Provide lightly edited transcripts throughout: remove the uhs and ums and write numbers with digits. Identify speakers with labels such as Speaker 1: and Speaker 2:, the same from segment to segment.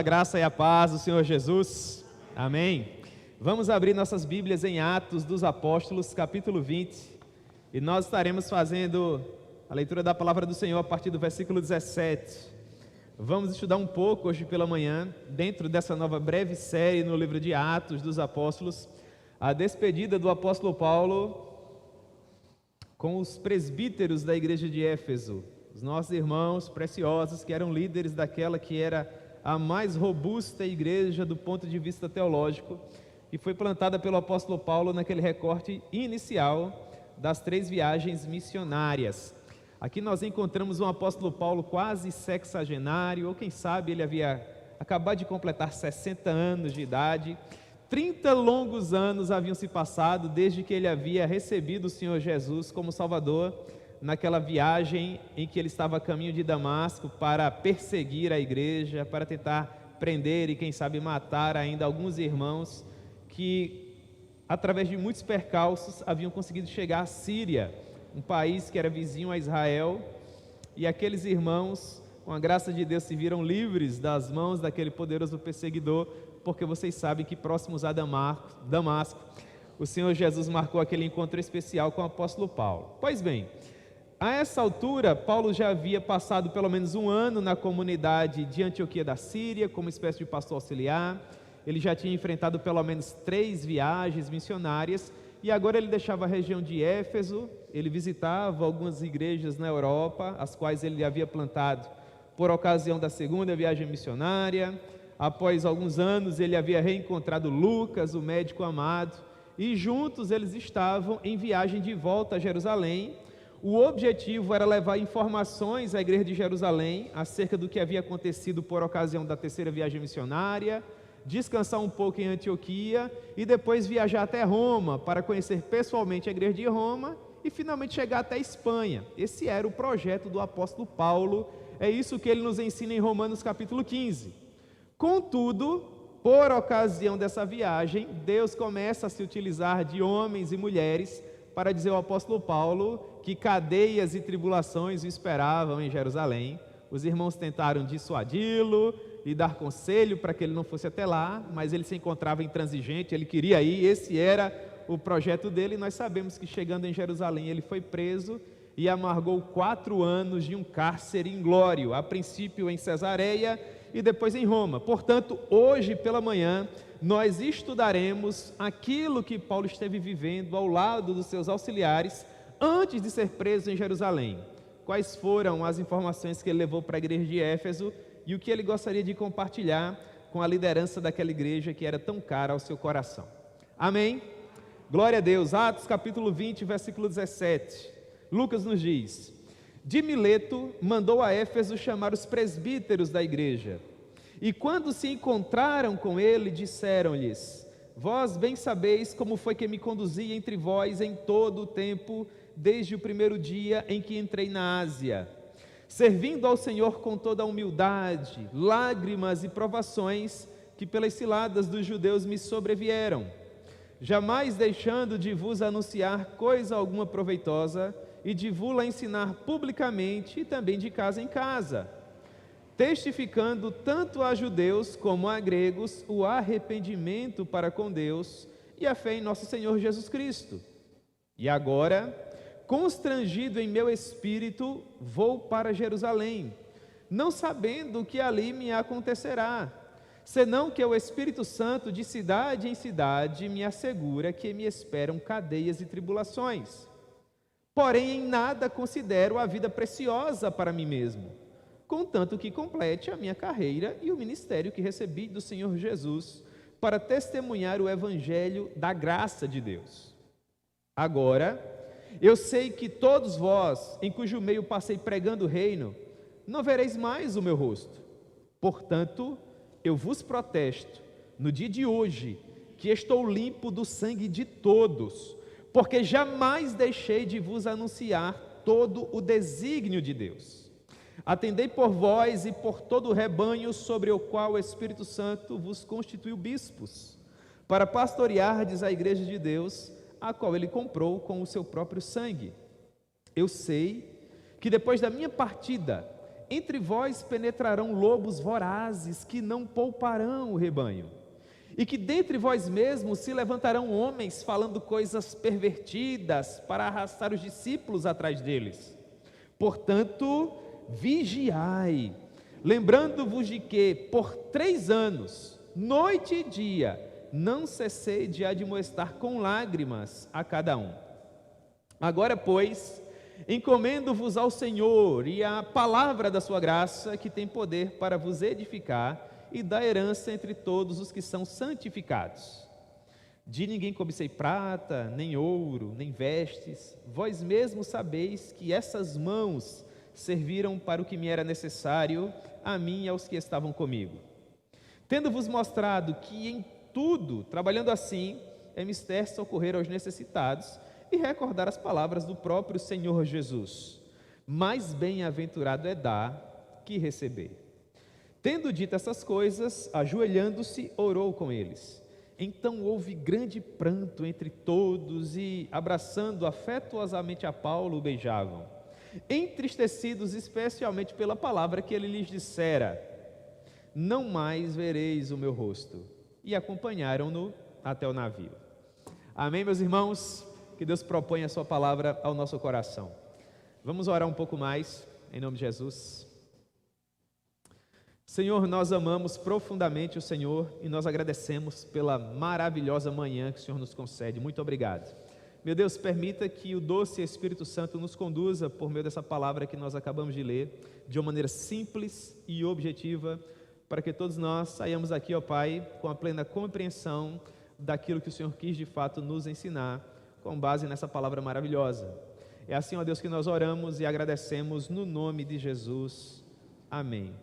Speaker 1: graça e a paz do Senhor Jesus. Amém. Vamos abrir nossas Bíblias em Atos dos Apóstolos, capítulo 20. E nós estaremos fazendo a leitura da palavra do Senhor a partir do versículo 17. Vamos estudar um pouco hoje pela manhã, dentro dessa nova breve série no livro de Atos dos Apóstolos, a despedida do apóstolo Paulo com os presbíteros da igreja de Éfeso, os nossos irmãos preciosos que eram líderes daquela que era a mais robusta igreja do ponto de vista teológico, e foi plantada pelo apóstolo Paulo naquele recorte inicial das 3 viagens missionárias. Aqui nós encontramos um apóstolo Paulo quase sexagenário, ou quem sabe ele havia acabado de completar 60 anos de idade. 30 longos anos haviam se passado desde que ele havia recebido o Senhor Jesus como Salvador, naquela viagem em que ele estava a caminho de Damasco para perseguir a igreja, para tentar prender e quem sabe matar ainda alguns irmãos que, através de muitos percalços, haviam conseguido chegar à Síria, um país que era vizinho a Israel, e aqueles irmãos, com a graça de Deus, se viram livres das mãos daquele poderoso perseguidor, porque vocês sabem que próximos a Damasco, o Senhor Jesus marcou aquele encontro especial com o apóstolo Paulo. Pois bem, a essa altura, Paulo já havia passado pelo menos um ano na comunidade de Antioquia da Síria, como espécie de pastor auxiliar. Ele já tinha enfrentado pelo menos 3 viagens missionárias, e agora ele deixava a região de Éfeso. Ele visitava algumas igrejas na Europa, as quais ele havia plantado por ocasião da 2ª viagem missionária. Após alguns anos, ele havia reencontrado Lucas, o médico amado, e juntos eles estavam em viagem de volta a Jerusalém. O objetivo era levar informações à igreja de Jerusalém acerca do que havia acontecido por ocasião da 3ª viagem missionária, descansar um pouco em Antioquia e depois viajar até Roma para conhecer pessoalmente a igreja de Roma e finalmente chegar até Espanha. Esse era o projeto do apóstolo Paulo, é isso que ele nos ensina em Romanos capítulo 15. Contudo, por ocasião dessa viagem, Deus começa a se utilizar de homens e mulheres para dizer ao apóstolo Paulo que cadeias e tribulações o esperavam em Jerusalém. Os irmãos tentaram dissuadi-lo e dar conselho para que ele não fosse até lá, mas ele se encontrava intransigente, ele queria ir, esse era o projeto dele. E nós sabemos que chegando em Jerusalém ele foi preso e amargou 4 anos de um cárcere inglório, a princípio em Cesareia e depois em Roma. Portanto, hoje pela manhã, nós estudaremos aquilo que Paulo esteve vivendo ao lado dos seus auxiliares antes de ser preso em Jerusalém. Quais foram as informações que ele levou para a igreja de Éfeso e o que ele gostaria de compartilhar com a liderança daquela igreja que era tão cara ao seu coração. Amém? Glória a Deus. Atos capítulo 20, versículo 17. Lucas nos diz: de Mileto mandou a Éfeso chamar os presbíteros da igreja, e quando se encontraram com ele, disseram-lhes: vós bem sabeis como foi que me conduzi entre vós em todo o tempo, desde o primeiro dia em que entrei na Ásia, servindo ao Senhor com toda a humildade, lágrimas e provações que pelas ciladas dos judeus me sobrevieram, jamais deixando de vos anunciar coisa alguma proveitosa, e de vos ensinar publicamente e também de casa em casa, testificando tanto a judeus como a gregos o arrependimento para com Deus e a fé em nosso Senhor Jesus Cristo. E agora, constrangido em meu espírito, vou para Jerusalém, não sabendo o que ali me acontecerá, senão que o Espírito Santo de cidade em cidade me assegura que me esperam cadeias e tribulações. Porém, em nada considero a vida preciosa para mim mesmo, contanto que complete a minha carreira e o ministério que recebi do Senhor Jesus, para testemunhar o evangelho da graça de Deus. Agora, eu sei que todos vós, em cujo meio passei pregando o reino, não vereis mais o meu rosto. Portanto, eu vos protesto, no dia de hoje, que estou limpo do sangue de todos, porque jamais deixei de vos anunciar todo o desígnio de Deus. Atendei por vós e por todo o rebanho sobre o qual o Espírito Santo vos constituiu bispos, para pastoreardes a igreja de Deus, a qual ele comprou com o seu próprio sangue. Eu sei que depois da minha partida, entre vós penetrarão lobos vorazes que não pouparão o rebanho, e que dentre vós mesmos se levantarão homens falando coisas pervertidas para arrastar os discípulos atrás deles. Portanto, vigiai, lembrando-vos de que por 3 anos, noite e dia, não cessei de admoestar com lágrimas a cada um. Agora, pois, encomendo-vos ao Senhor e à palavra da sua graça, que tem poder para vos edificar e dar herança entre todos os que são santificados. De ninguém cobicei prata, nem ouro, nem vestes. Vós mesmos sabeis que essas mãos serviram para o que me era necessário, a mim e aos que estavam comigo. Tendo-vos mostrado que em tudo, trabalhando assim, é mister socorrer aos necessitados e recordar as palavras do próprio Senhor Jesus. Mais bem-aventurado é dar que receber. Tendo dito essas coisas, ajoelhando-se, orou com eles. Então houve grande pranto entre todos e, abraçando afetuosamente a Paulo, o beijavam, entristecidos especialmente pela palavra que ele lhes dissera: não mais vereis o meu rosto. E acompanharam-no até o navio. Amém, meus irmãos? Que Deus proponha a sua palavra ao nosso coração. Vamos orar um pouco mais, em nome de Jesus. Senhor, nós amamos profundamente o Senhor e nós agradecemos pela maravilhosa manhã que o Senhor nos concede. Muito obrigado. Meu Deus, permita que o doce Espírito Santo nos conduza por meio dessa palavra que nós acabamos de ler, de uma maneira simples e objetiva, para que todos nós saiamos aqui, ó Pai, com a plena compreensão daquilo que o Senhor quis de fato nos ensinar, com base nessa palavra maravilhosa. É assim, ó Deus, que nós oramos e agradecemos no nome de Jesus. Amém.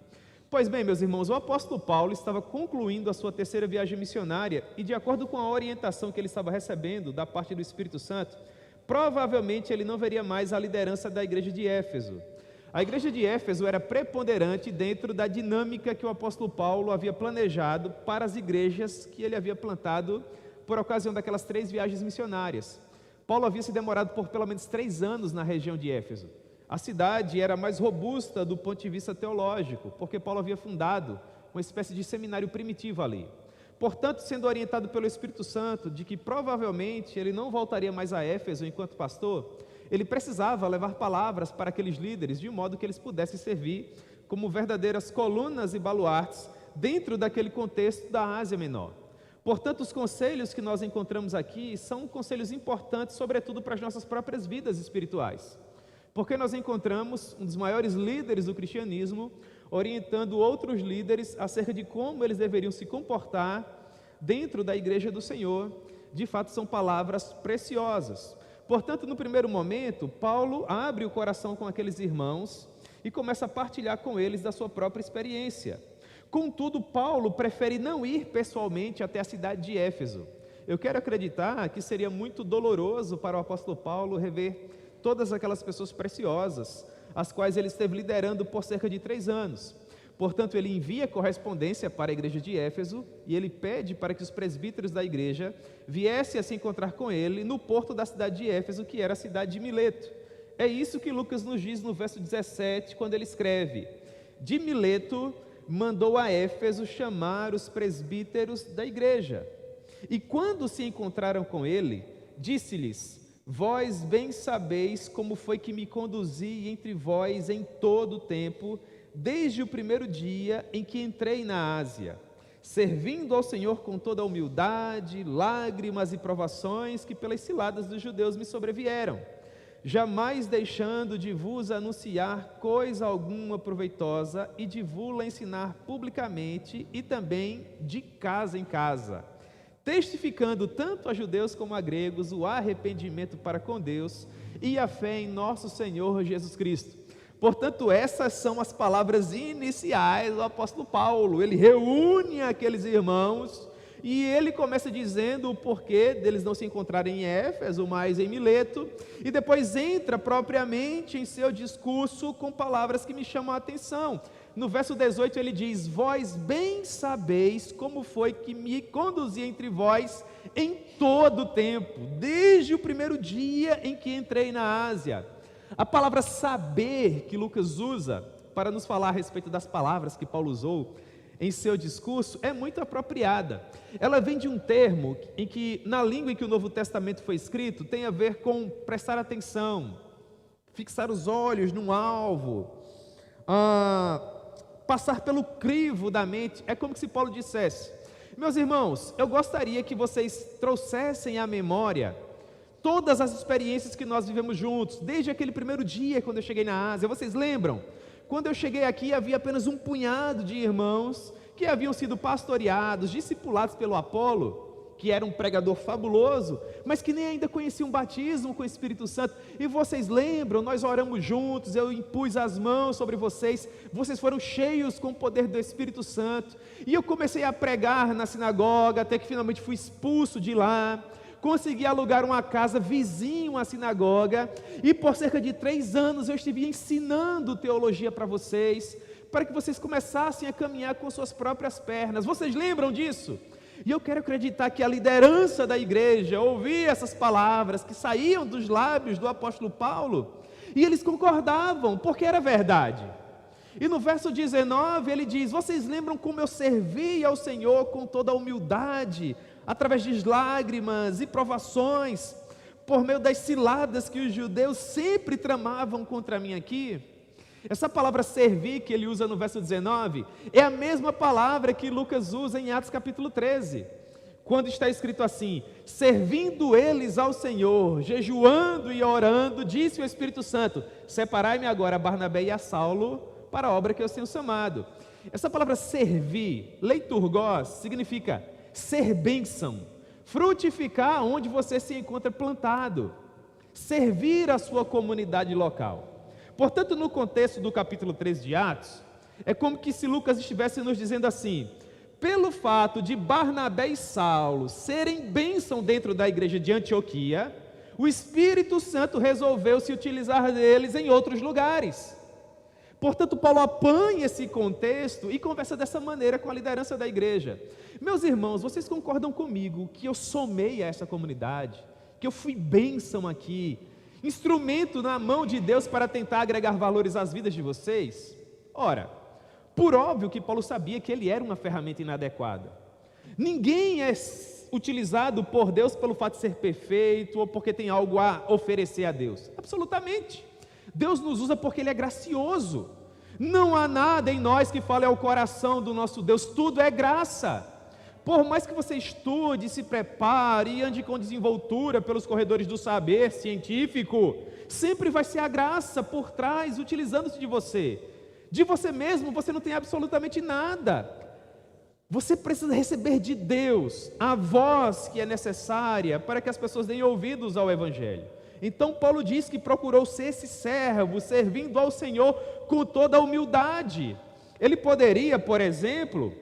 Speaker 1: Pois bem, meus irmãos, o apóstolo Paulo estava concluindo a sua 3ª viagem missionária e, de acordo com a orientação que ele estava recebendo da parte do Espírito Santo, provavelmente ele não veria mais a liderança da igreja de Éfeso. A igreja de Éfeso era preponderante dentro da dinâmica que o apóstolo Paulo havia planejado para as igrejas que ele havia plantado por ocasião daquelas 3 viagens missionárias. Paulo havia se demorado por pelo menos 3 anos na região de Éfeso. A cidade era mais robusta do ponto de vista teológico, porque Paulo havia fundado uma espécie de seminário primitivo ali. Portanto, sendo orientado pelo Espírito Santo de que provavelmente ele não voltaria mais a Éfeso enquanto pastor, ele precisava levar palavras para aqueles líderes, de modo que eles pudessem servir como verdadeiras colunas e baluartes dentro daquele contexto da Ásia Menor. Portanto, os conselhos que nós encontramos aqui são conselhos importantes, sobretudo para as nossas próprias vidas espirituais. Porque nós encontramos um dos maiores líderes do cristianismo orientando outros líderes acerca de como eles deveriam se comportar dentro da igreja do Senhor. De fato, são palavras preciosas. Portanto, no primeiro momento, Paulo abre o coração com aqueles irmãos e começa a partilhar com eles da sua própria experiência. Contudo, Paulo prefere não ir pessoalmente até a cidade de Éfeso. Eu quero acreditar que seria muito doloroso para o apóstolo Paulo rever todas aquelas pessoas preciosas, as quais ele esteve liderando por cerca de 3 anos. Portanto, ele envia correspondência para a igreja de Éfeso e ele pede para que os presbíteros da igreja viessem a se encontrar com ele no porto da cidade de Éfeso, que era a cidade de Mileto. É isso que Lucas nos diz no verso 17, quando ele escreve: de Mileto mandou a Éfeso chamar os presbíteros da igreja. E quando se encontraram com ele, disse-lhes: vós bem sabeis como foi que me conduzi entre vós em todo o tempo, desde o primeiro dia em que entrei na Ásia, servindo ao Senhor com toda a humildade, lágrimas e provações que pelas ciladas dos judeus me sobrevieram, jamais deixando de vos anunciar coisa alguma proveitosa e de vos ensinar publicamente e também de casa em casa, testificando tanto a judeus como a gregos o arrependimento para com Deus e a fé em nosso Senhor Jesus Cristo. Portanto, essas são as palavras iniciais do apóstolo Paulo. Ele reúne aqueles irmãos e ele começa dizendo o porquê deles não se encontrarem em Éfeso, mas em Mileto, e depois entra propriamente em seu discurso com palavras que me chamam a atenção. No verso 18 ele diz: vós bem sabeis como foi que me conduzi entre vós em todo o tempo, desde o primeiro dia em que entrei na Ásia. A palavra saber que Lucas usa para nos falar a respeito das palavras que Paulo usou em seu discurso é muito apropriada. Ela vem de um termo em que, na língua em que o Novo Testamento foi escrito, tem a ver com prestar atenção, fixar os olhos num alvo, passar pelo crivo da mente. É como se Paulo dissesse: meus irmãos, eu gostaria que vocês trouxessem à memória todas as experiências que nós vivemos juntos, desde aquele primeiro dia quando eu cheguei na Ásia. Vocês lembram? Quando eu cheguei aqui, havia apenas um punhado de irmãos que haviam sido pastoreados, discipulados pelo Apolo, que era um pregador fabuloso, mas que nem ainda conheciam um batismo com o Espírito Santo. E vocês lembram, nós oramos juntos, eu impus as mãos sobre vocês, vocês foram cheios com o poder do Espírito Santo, e eu comecei a pregar na sinagoga, até que finalmente fui expulso de lá. Consegui alugar uma casa vizinho à sinagoga, e por cerca de 3 anos eu estive ensinando teologia para vocês, para que vocês começassem a caminhar com suas próprias pernas. Vocês lembram disso? E eu quero acreditar que a liderança da igreja ouvia essas palavras que saíam dos lábios do apóstolo Paulo, e eles concordavam, porque era verdade. E no verso 19 ele diz: vocês lembram como eu servi ao Senhor com toda a humildade, através de lágrimas e provações, por meio das ciladas que os judeus sempre tramavam contra mim aqui? Essa palavra servir que ele usa no verso 19, é a mesma palavra que Lucas usa em Atos capítulo 13, quando está escrito assim: servindo eles ao Senhor, jejuando e orando, disse o Espírito Santo: separai-me agora a Barnabé e a Saulo para a obra que eu tenho chamado. Essa palavra servir, leiturgos, significa ser bênção, frutificar onde você se encontra plantado, servir a sua comunidade local. Portanto, no contexto do capítulo 13 de Atos, é como que se Lucas estivesse nos dizendo assim: pelo fato de Barnabé e Saulo serem bênção dentro da igreja de Antioquia, o Espírito Santo resolveu se utilizar deles em outros lugares. Portanto, Paulo apanha esse contexto e conversa dessa maneira com a liderança da igreja. Meus irmãos, vocês concordam comigo que eu somei a essa comunidade, que eu fui bênção aqui, instrumento na mão de Deus para tentar agregar valores às vidas de vocês? Ora, por óbvio que Paulo sabia que ele era uma ferramenta inadequada. Ninguém é utilizado por Deus pelo fato de ser perfeito ou porque tem algo a oferecer a Deus. Absolutamente. Deus nos usa porque Ele é gracioso. Não há nada em nós que fale ao coração do nosso Deus, tudo é graça. Por mais que você estude, se prepare e ande com desenvoltura pelos corredores do saber científico, sempre vai ser a graça por trás, utilizando-se de você. De você mesmo, você não tem absolutamente nada. Você precisa receber de Deus a voz que é necessária para que as pessoas deem ouvidos ao Evangelho. Então Paulo diz que procurou ser esse servo, servindo ao Senhor com toda a humildade. Ele poderia, por exemplo,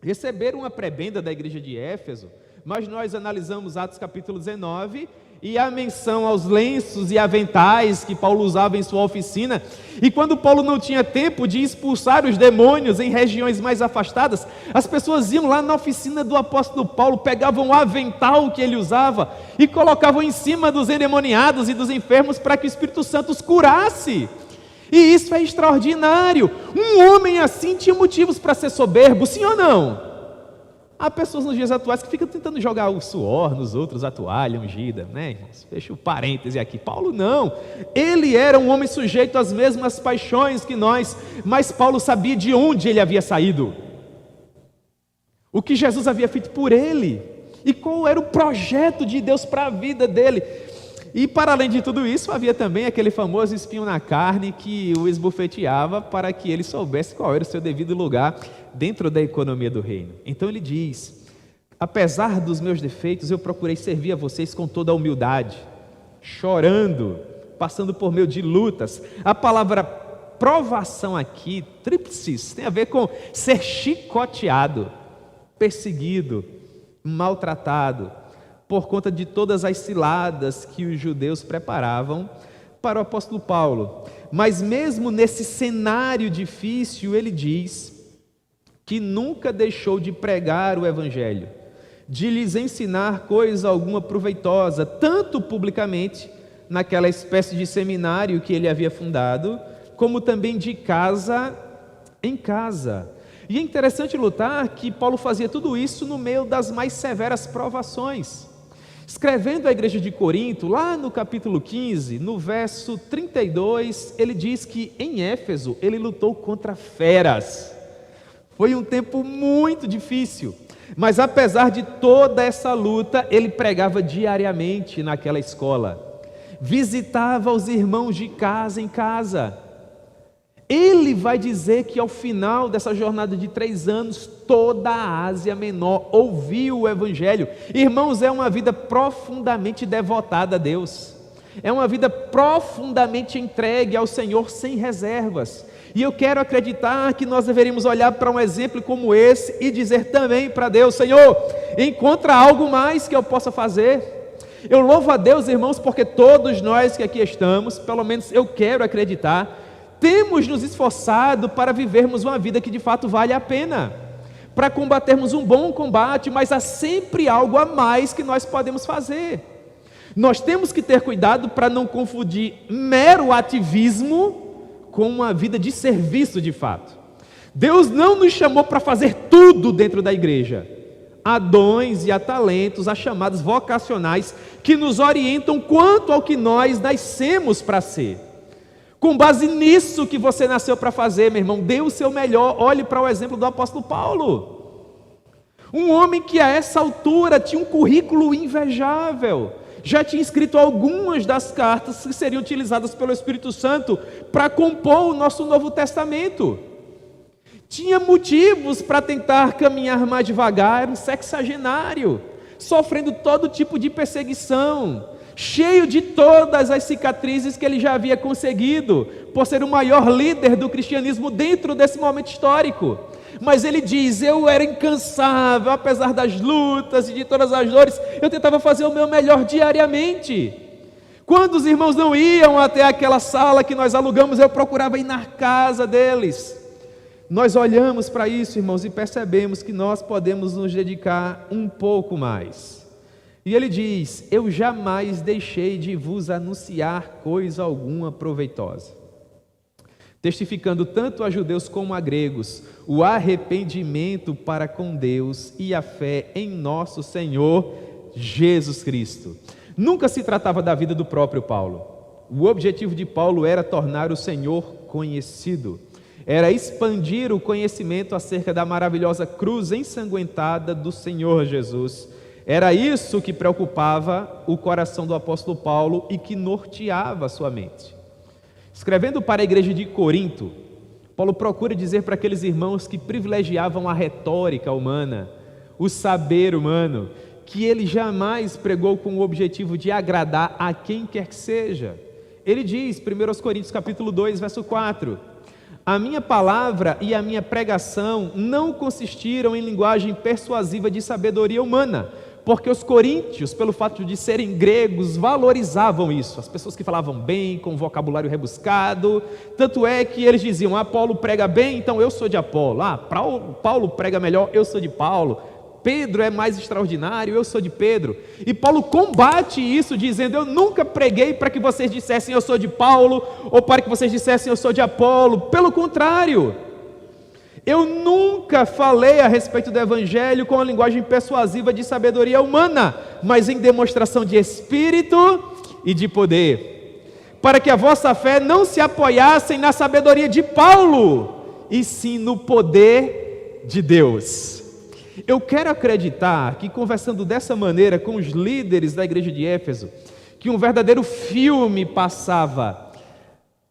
Speaker 1: receber uma prebenda da igreja de Éfeso, mas nós analisamos Atos capítulo 19, e a menção aos lenços e aventais que Paulo usava em sua oficina, e quando Paulo não tinha tempo de expulsar os demônios em regiões mais afastadas, as pessoas iam lá na oficina do apóstolo Paulo, pegavam o avental que ele usava e colocavam em cima dos endemoniados e dos enfermos para que o Espírito Santo os curasse. E isso é extraordinário. Um homem assim tinha motivos para ser soberbo, sim ou não? Há pessoas nos dias atuais que ficam tentando jogar o suor nos outros, a toalha ungida, né, irmãos? Fecha o parêntese aqui. Paulo não, ele era um homem sujeito às mesmas paixões que nós, mas Paulo sabia de onde ele havia saído, o que Jesus havia feito por ele, e qual era o projeto de Deus para a vida dele. E para além de tudo isso, havia também aquele famoso espinho na carne que o esbofeteava para que ele soubesse qual era o seu devido lugar dentro da economia do reino. Então ele diz: apesar dos meus defeitos, eu procurei servir a vocês com toda a humildade, chorando, passando por meio de lutas. A palavra provação aqui, tríplices, tem a ver com ser chicoteado, perseguido, maltratado, por conta de todas as ciladas que os judeus preparavam para o apóstolo Paulo. Mas mesmo nesse cenário difícil, ele diz que nunca deixou de pregar o Evangelho, de lhes ensinar coisa alguma proveitosa, tanto publicamente, naquela espécie de seminário que ele havia fundado, como também de casa em casa. E é interessante notar que Paulo fazia tudo isso no meio das mais severas provações. Escrevendo à igreja de Corinto, lá no capítulo 15, no verso 32, ele diz que em Éfeso ele lutou contra feras. Foi um tempo muito difícil, mas apesar de toda essa luta, ele pregava diariamente naquela escola, visitava os irmãos de casa em casa. Ele vai dizer que ao final dessa jornada de 3 anos, toda a Ásia Menor ouviu o Evangelho. Irmãos, é uma vida profundamente devotada a Deus, é uma vida profundamente entregue ao Senhor sem reservas. E eu quero acreditar que nós deveríamos olhar para um exemplo como esse e dizer também para Deus: Senhor, encontra algo mais que eu possa fazer. Eu louvo a Deus, irmãos, porque todos nós que aqui estamos, pelo menos eu quero acreditar, temos nos esforçado para vivermos uma vida que de fato vale a pena, para combatermos um bom combate, mas há sempre algo a mais que nós podemos fazer. Nós temos que ter cuidado para não confundir mero ativismo com uma vida de serviço de fato. Deus não nos chamou para fazer tudo dentro da igreja. Há dons e há talentos, há chamadas vocacionais que nos orientam quanto ao que nós nascemos para ser. Com base nisso que você nasceu para fazer, meu irmão, dê o seu melhor. Olhe para o exemplo do apóstolo Paulo, um homem que a essa altura tinha um currículo invejável, já tinha escrito algumas das cartas que seriam utilizadas pelo Espírito Santo para compor o nosso Novo Testamento. Tinha motivos para tentar caminhar mais devagar, era um sexagenário, sofrendo todo tipo de perseguição, cheio de todas as cicatrizes que ele já havia conseguido, por ser o maior líder do cristianismo dentro desse momento histórico. Mas ele diz: eu era incansável, apesar das lutas e de todas as dores, eu tentava fazer o meu melhor diariamente. Quando os irmãos não iam até aquela sala que nós alugamos, eu procurava ir na casa deles. Nós olhamos para isso, irmãos, e percebemos que nós podemos nos dedicar um pouco mais. E ele diz: eu jamais deixei de vos anunciar coisa alguma proveitosa, testificando tanto a judeus como a gregos o arrependimento para com Deus e a fé em nosso Senhor Jesus Cristo. Nunca se tratava da vida do próprio Paulo. O objetivo de Paulo era tornar o Senhor conhecido, era expandir o conhecimento acerca da maravilhosa cruz ensanguentada do Senhor Jesus. Era isso que preocupava o coração do apóstolo Paulo e que norteava a sua mente. Escrevendo para a igreja de Corinto, Paulo procura dizer para aqueles irmãos que privilegiavam a retórica humana, o saber humano, que ele jamais pregou com o objetivo de agradar a quem quer que seja. Ele diz, 1 Coríntios capítulo 2, verso 4, a minha palavra e a minha pregação não consistiram em linguagem persuasiva de sabedoria humana, porque os coríntios, pelo fato de serem gregos, valorizavam isso, as pessoas que falavam bem, com vocabulário rebuscado. Tanto é que eles diziam: Apolo prega bem, então eu sou de Apolo. Paulo prega melhor, eu sou de Paulo. Pedro é mais extraordinário, eu sou de Pedro. E Paulo combate isso dizendo: eu nunca preguei para que vocês dissessem eu sou de Paulo, ou para que vocês dissessem eu sou de Apolo. Pelo contrário, eu nunca falei a respeito do Evangelho com a linguagem persuasiva de sabedoria humana, mas em demonstração de espírito e de poder, para que a vossa fé não se apoiasse na sabedoria de Paulo, e sim no poder de Deus. Eu quero acreditar que, conversando dessa maneira com os líderes da igreja de Éfeso, que um verdadeiro filme passava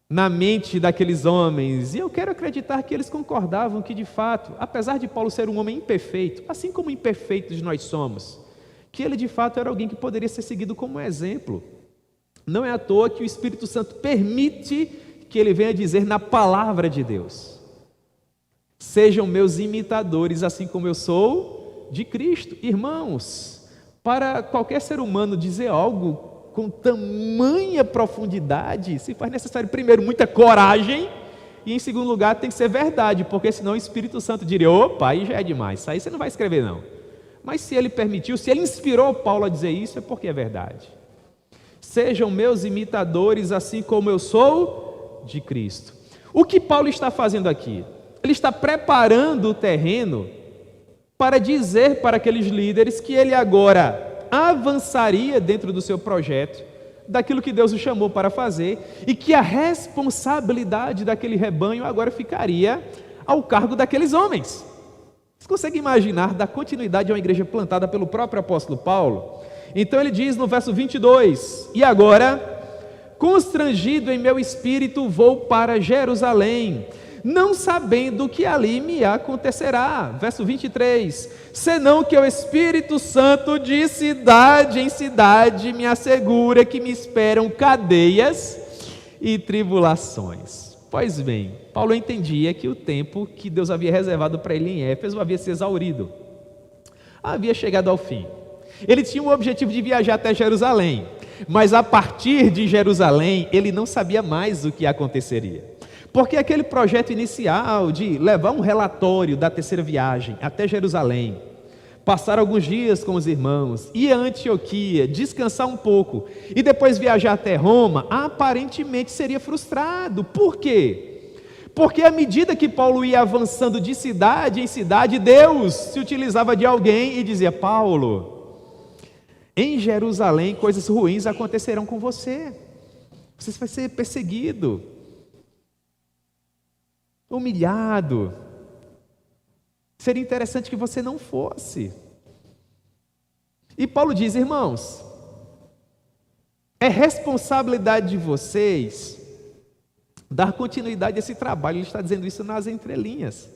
Speaker 1: na mente daqueles homens, e eu quero acreditar que eles concordavam que, de fato, apesar de Paulo ser um homem imperfeito, assim como imperfeitos nós somos, que ele de fato era alguém que poderia ser seguido como exemplo. Não é à toa que o Espírito Santo permite que ele venha dizer na palavra de Deus: sejam meus imitadores, assim como eu sou de Cristo. Irmãos, para qualquer ser humano dizer algo com tamanha profundidade, se faz necessário, primeiro, muita coragem, e em segundo lugar, tem que ser verdade, porque senão o Espírito Santo diria: opa, aí já é demais, isso aí você não vai escrever não. Mas se ele permitiu, se ele inspirou Paulo a dizer isso, é porque é verdade. Sejam meus imitadores, assim como eu sou de Cristo. O que Paulo está fazendo aqui? Ele está preparando o terreno para dizer para aqueles líderes que ele agora avançaria dentro do seu projeto, daquilo que Deus o chamou para fazer, e que a responsabilidade daquele rebanho agora ficaria ao cargo daqueles homens. Você consegue imaginar da continuidade a uma igreja plantada pelo próprio apóstolo Paulo? Então ele diz no verso 22, e agora, constrangido em meu espírito, vou para Jerusalém, não sabendo o que ali me acontecerá. Verso 23, senão que o Espírito Santo de cidade em cidade me assegura que me esperam cadeias e tribulações. Pois bem, Paulo entendia que o tempo que Deus havia reservado para ele em Éfeso havia se exaurido, havia chegado ao fim. Ele tinha o objetivo de viajar até Jerusalém, mas a partir de Jerusalém ele não sabia mais o que aconteceria. Porque aquele projeto inicial de levar um relatório da terceira viagem até Jerusalém, passar alguns dias com os irmãos, ir a Antioquia, descansar um pouco e depois viajar até Roma, aparentemente seria frustrado. Por quê? Porque à medida que Paulo ia avançando de cidade em cidade, Deus se utilizava de alguém e dizia: Paulo, em Jerusalém coisas ruins acontecerão com você. Você vai ser perseguido, humilhado. Seria interessante que você não fosse. E Paulo diz: irmãos, é responsabilidade de vocês dar continuidade a esse trabalho. Ele está dizendo isso nas entrelinhas.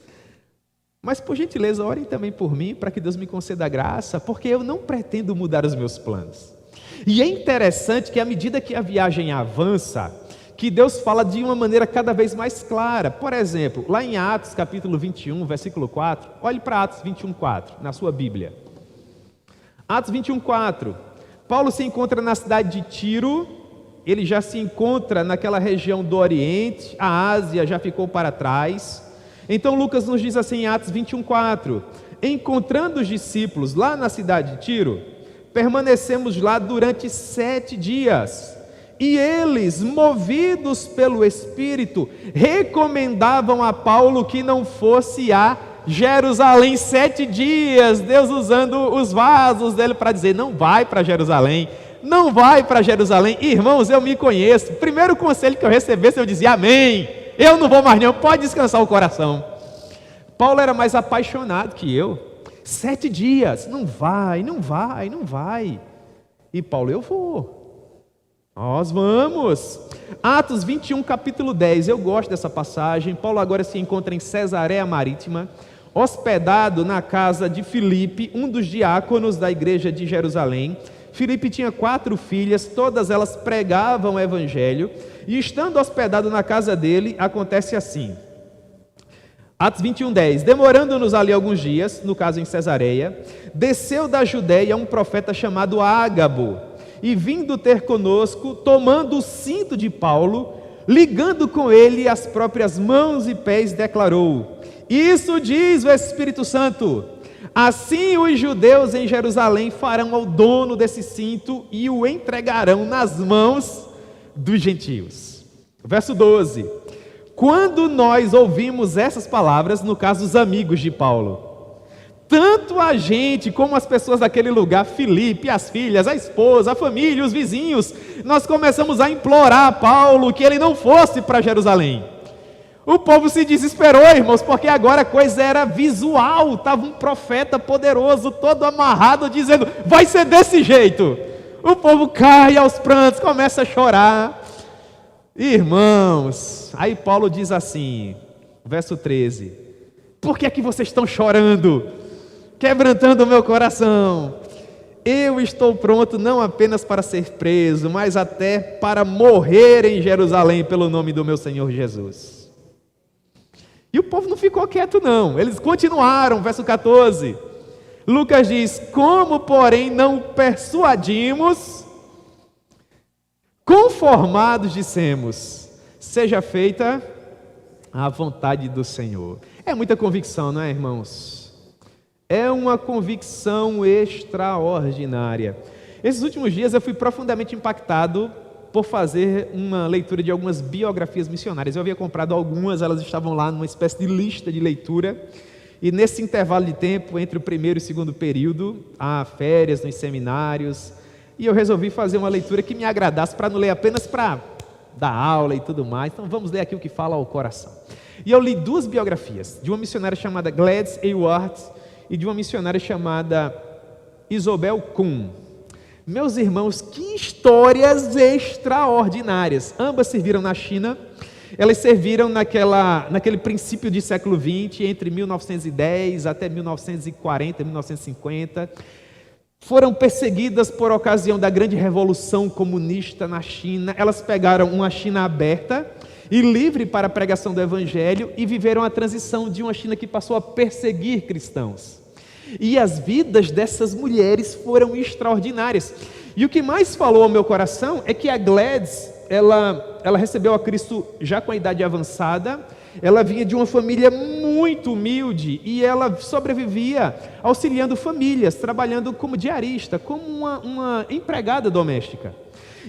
Speaker 1: Mas por gentileza, orem também por mim, para que Deus me conceda graça, porque eu não pretendo mudar os meus planos. E é interessante que à medida que a viagem avança, que Deus fala de uma maneira cada vez mais clara. Por exemplo, lá em Atos capítulo 21, versículo 4, olhe para Atos 21, 4, na sua Bíblia. Atos 21, 4, Paulo se encontra na cidade de Tiro, ele já se encontra naquela região do Oriente, a Ásia já ficou para trás. Então Lucas nos diz assim em Atos 21, 4, encontrando os discípulos lá na cidade de Tiro, permanecemos lá durante 7 dias, e eles, movidos pelo Espírito, recomendavam a Paulo que não fosse a Jerusalém. 7 dias, Deus usando os vasos dele para dizer: não vai para Jerusalém, não vai para Jerusalém. Irmãos, eu me conheço, primeiro conselho que eu recebesse, eu dizia: amém, eu não vou mais não, pode descansar o coração. Paulo era mais apaixonado que eu. 7 dias, não vai, não vai, não vai. E Paulo: eu vou, nós vamos. Atos 21, capítulo 10, eu gosto dessa passagem. Paulo agora se encontra em Cesareia Marítima, hospedado na casa de Filipe, um dos diáconos da igreja de Jerusalém. Filipe tinha 4 filhas, todas elas pregavam o evangelho, e estando hospedado na casa dele, acontece assim. Atos 21, 10, demorando-nos ali alguns dias, no caso em Cesareia, desceu da Judeia um profeta chamado Ágabo, e vindo ter conosco, tomando o cinto de Paulo, ligando com ele as próprias mãos e pés, declarou: isso diz o Espírito Santo, assim os judeus em Jerusalém farão ao dono desse cinto e o entregarão nas mãos dos gentios. Verso 12, quando nós ouvimos essas palavras, no caso os amigos de Paulo, tanto a gente como as pessoas daquele lugar, Filipe, as filhas, a esposa, a família, os vizinhos, nós começamos a implorar a Paulo que ele não fosse para Jerusalém. O povo se desesperou, irmãos, porque agora a coisa era visual, estava um profeta poderoso, todo amarrado, dizendo: vai ser desse jeito. O povo cai aos prantos, começa a chorar. Irmãos, aí Paulo diz assim, verso 13, por que é que vocês estão chorando, quebrantando o meu coração? Eu estou pronto não apenas para ser preso, mas até para morrer em Jerusalém pelo nome do meu Senhor Jesus. E o povo não ficou quieto não, eles continuaram, verso 14, Lucas diz: como porém não persuadimos, conformados dissemos, seja feita a vontade do Senhor. É muita convicção, não é, irmãos? É uma convicção extraordinária. Esses últimos dias eu fui profundamente impactado por fazer uma leitura de algumas biografias missionárias. Eu havia comprado algumas, elas estavam lá numa espécie de lista de leitura, e nesse intervalo de tempo, entre o primeiro e o segundo período, há férias nos seminários, e eu resolvi fazer uma leitura que me agradasse, para não ler apenas para dar aula e tudo mais. Então vamos ler aqui o que fala ao coração. E eu li duas biografias, de uma missionária chamada Gladys Aylward e de uma missionária chamada Isobel Kuhn. Meus irmãos, que histórias extraordinárias. Ambas serviram na China. Elas serviram naquele princípio de século XX, entre 1910 até 1940, 1950. Foram perseguidas por ocasião da grande revolução comunista na China. Elas pegaram uma China aberta e livre para a pregação do Evangelho e viveram a transição de uma China que passou a perseguir cristãos. E as vidas dessas mulheres foram extraordinárias. E o que mais falou ao meu coração é que a Gladys, ela recebeu a Cristo já com a idade avançada. Ela vinha de uma família muito humilde e ela sobrevivia auxiliando famílias, trabalhando como diarista, como uma empregada doméstica.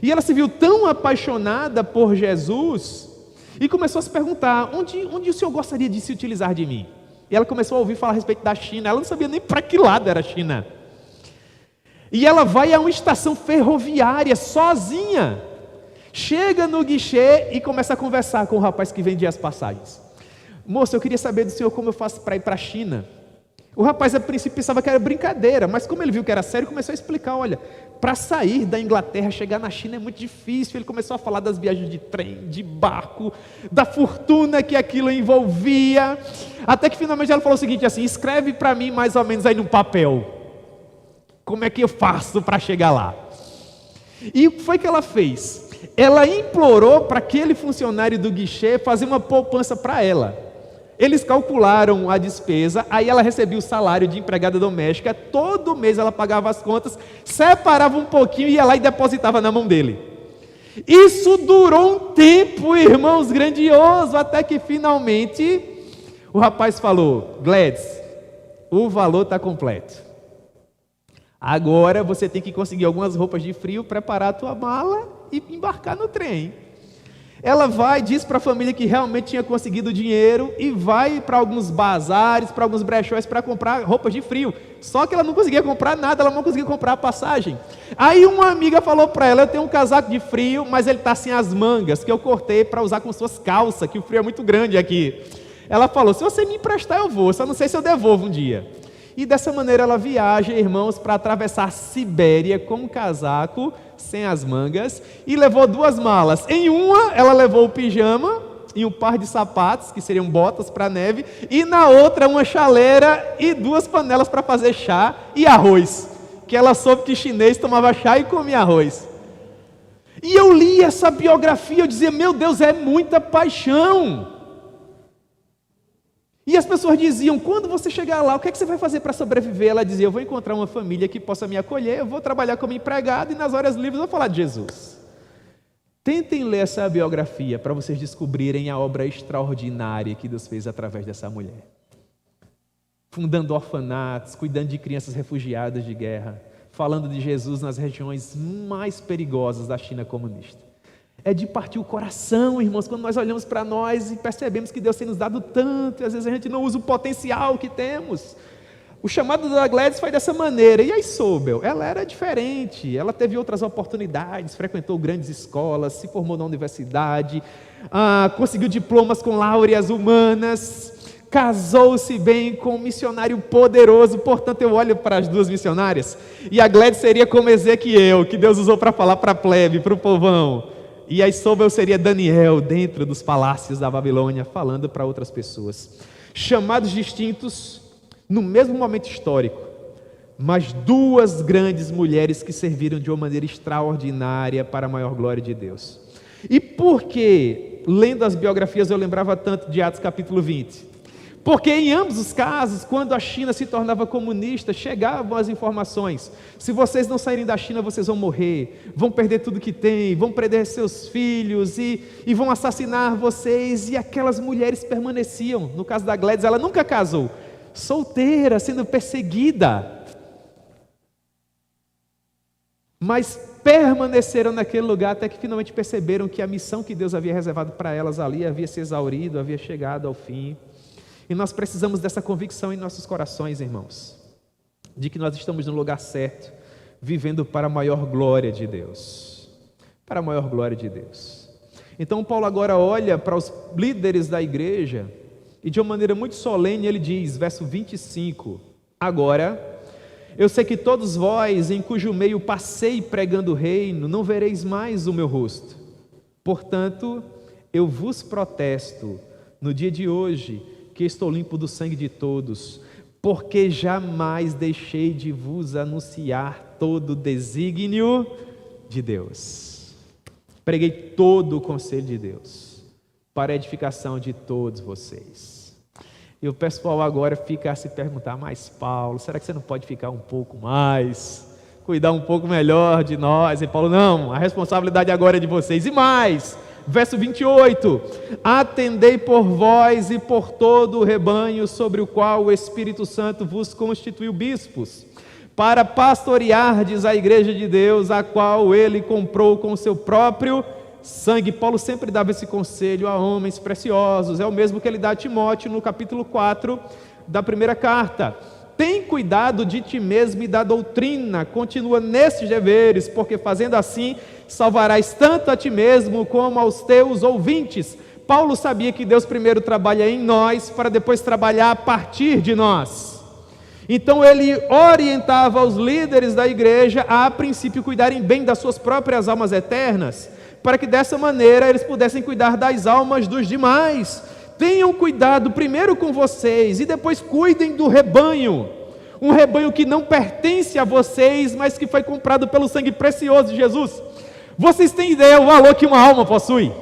Speaker 1: E ela se viu tão apaixonada por Jesus e começou a se perguntar: onde o Senhor gostaria de se utilizar de mim? E ela começou a ouvir falar a respeito da China. Ela não sabia nem para que lado era a China. E ela vai a uma estação ferroviária sozinha. Chega no guichê e começa a conversar com o rapaz que vendia as passagens. Moça, eu queria saber do senhor como eu faço para ir para a China. O rapaz a princípio pensava que era brincadeira, mas como ele viu que era sério, começou a explicar: olha, para sair da Inglaterra, chegar na China é muito difícil. Ele começou a falar das viagens de trem, de barco, da fortuna que aquilo envolvia, até que finalmente ela falou o seguinte assim: escreve para mim mais ou menos aí no papel, como é que eu faço para chegar lá? E o que foi que ela fez? Ela implorou para aquele funcionário do guichê fazer uma poupança para ela. Eles calcularam a despesa, aí ela recebia o salário de empregada doméstica, todo mês ela pagava as contas, separava um pouquinho e ia lá e depositava na mão dele. Isso durou um tempo, irmãos, grandioso, até que finalmente o rapaz falou: Gladys, o valor está completo. Agora você tem que conseguir algumas roupas de frio, preparar a tua mala e embarcar no trem. Ela vai, diz para a família que realmente tinha conseguido dinheiro e vai para alguns bazares, para alguns brechóis para comprar roupas de frio. Só que ela não conseguia comprar nada, ela não conseguia comprar a passagem. Aí uma amiga falou para ela: eu tenho um casaco de frio, mas ele está sem as mangas, que eu cortei para usar com suas calças, que o frio é muito grande aqui. Ela falou: se você me emprestar eu vou, só não sei se eu devolvo um dia. E dessa maneira ela viaja, irmãos, para atravessar a Sibéria com um casaco sem as mangas, e levou duas malas. Em uma ela levou o pijama e um par de sapatos, que seriam botas para neve, e na outra uma chaleira e duas panelas para fazer chá e arroz, que ela soube que chinês tomava chá e comia arroz. E eu li essa biografia, eu dizia: meu Deus, é muita paixão. E as pessoas diziam: quando você chegar lá, o que é que você vai fazer para sobreviver? Ela dizia: eu vou encontrar uma família que possa me acolher, eu vou trabalhar como empregado e nas horas livres eu vou falar de Jesus. Tentem ler essa biografia para vocês descobrirem a obra extraordinária que Deus fez através dessa mulher. Fundando orfanatos, cuidando de crianças refugiadas de guerra, falando de Jesus nas regiões mais perigosas da China comunista. É de partir o coração, irmãos, quando nós olhamos para nós e percebemos que Deus tem nos dado tanto, e às vezes a gente não usa o potencial que temos. O chamado da Gladys foi dessa maneira. E a Isobel, ela era diferente, ela teve outras oportunidades, frequentou grandes escolas, se formou na universidade, conseguiu diplomas com láureas humanas, casou-se bem com um missionário poderoso. Portanto, eu olho para as duas missionárias, e a Gladys seria como Ezequiel, que Deus usou para falar para a plebe, para o povão. E a Isobel seria Daniel, dentro dos palácios da Babilônia, falando para outras pessoas. Chamados distintos, no mesmo momento histórico, mas duas grandes mulheres que serviram de uma maneira extraordinária para a maior glória de Deus. E por que, lendo as biografias, eu lembrava tanto de Atos capítulo 20? Porque em ambos os casos, quando a China se tornava comunista, chegavam as informações: se vocês não saírem da China, vocês vão morrer, vão perder tudo que têm, vão perder seus filhos e vão assassinar vocês. E aquelas mulheres permaneciam. No caso da Gladys, ela nunca casou, solteira, sendo perseguida. Mas permaneceram naquele lugar até que finalmente perceberam que a missão que Deus havia reservado para elas ali havia se exaurido, havia chegado ao fim. E nós precisamos dessa convicção em nossos corações, irmãos, de que nós estamos no lugar certo, vivendo para a maior glória de Deus. Para a maior glória de Deus. Então Paulo agora olha para os líderes da igreja e de uma maneira muito solene ele diz, verso 25, agora, eu sei que todos vós, em cujo meio passei pregando o reino, não vereis mais o meu rosto. Portanto, eu vos protesto, no dia de hoje, que estou limpo do sangue de todos, porque jamais deixei de vos anunciar todo o desígnio de Deus. Preguei todo o conselho de Deus, para a edificação de todos vocês. E o pessoal agora fica a se perguntar, mas Paulo, será que você não pode ficar um pouco mais, cuidar um pouco melhor de nós? E Paulo, não, a responsabilidade agora é de vocês. E mais, verso 28, atendei por vós e por todo o rebanho sobre o qual o Espírito Santo vos constituiu bispos, para pastoreardes a igreja de Deus, a qual ele comprou com seu próprio sangue. Paulo sempre dava esse conselho a homens preciosos, é o mesmo que ele dá a Timóteo no capítulo 4 da primeira carta. Tem cuidado de ti mesmo e da doutrina, continua nesses deveres, porque fazendo assim, salvarás tanto a ti mesmo como aos teus ouvintes. Paulo sabia que Deus primeiro trabalha em nós, para depois trabalhar a partir de nós. Então ele orientava os líderes da igreja a princípio cuidarem bem das suas próprias almas eternas, para que dessa maneira eles pudessem cuidar das almas dos demais. Tenham cuidado primeiro com vocês e depois cuidem do rebanho, um rebanho que não pertence a vocês, mas que foi comprado pelo sangue precioso de Jesus. Vocês têm ideia do valor que uma alma possui?